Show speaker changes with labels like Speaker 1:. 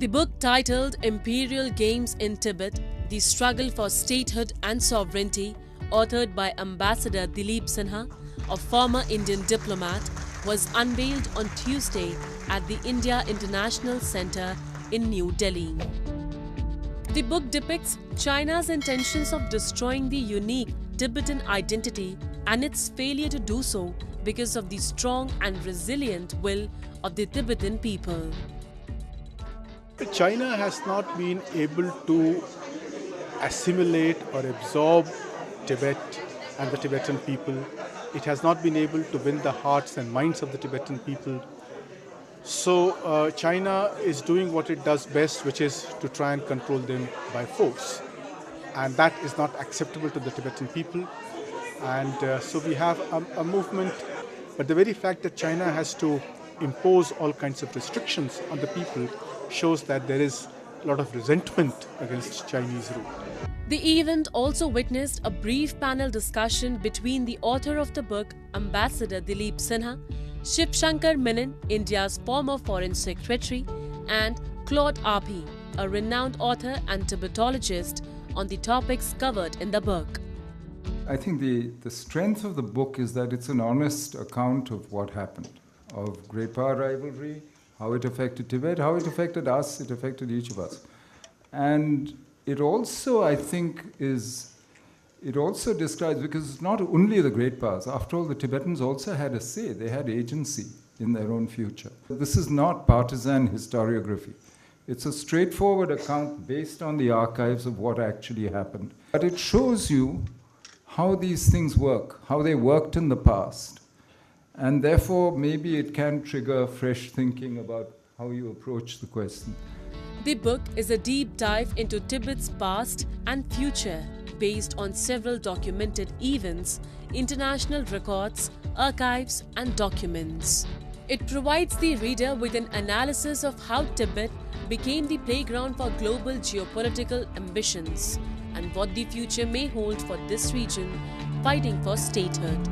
Speaker 1: The book titled Imperial Games in Tibet, The Struggle for Statehood and Sovereignty, authored by Ambassador Dileep Sinha, a former Indian diplomat, was unveiled on Tuesday at the India International Centre in New Delhi. The book depicts China's intentions of destroying the unique Tibetan identity and its failure to do so because of the strong and resilient will of the Tibetan people.
Speaker 2: China has not been able to assimilate or absorb Tibet and the Tibetan people. It has not been able to win the hearts and minds of the Tibetan people. So China is doing what it does best, which is to try and control them by force. And that is not acceptable to the Tibetan people. And so we have a movement. But the very fact that China has to impose all kinds of restrictions on the people shows that there is a lot of resentment against Chinese rule.
Speaker 1: The event also witnessed a brief panel discussion between the author of the book, Ambassador Dileep Sinha, Shiv Shankar Menon, India's former Foreign Secretary, and Claude Arpi, a renowned author and Tibetologist, on the topics covered in the book.
Speaker 3: I think the strength of the book is that it's an honest account of what happened, of great power rivalry, how it affected Tibet, how it affected us, it affected each of us. And it also, I think, it also describes, because it's not only the great powers, after all, the Tibetans also had a say, they had agency in their own future. This is not partisan historiography. It's a straightforward account based on the archives of what actually happened. But it shows you how these things work, how they worked in the past. And therefore, maybe it can trigger fresh thinking about how you approach the question.
Speaker 1: The book is a deep dive into Tibet's past and future, based on several documented events, international records, archives, and documents. It provides the reader with an analysis of how Tibet became the playground for global geopolitical ambitions and what the future may hold for this region fighting for statehood.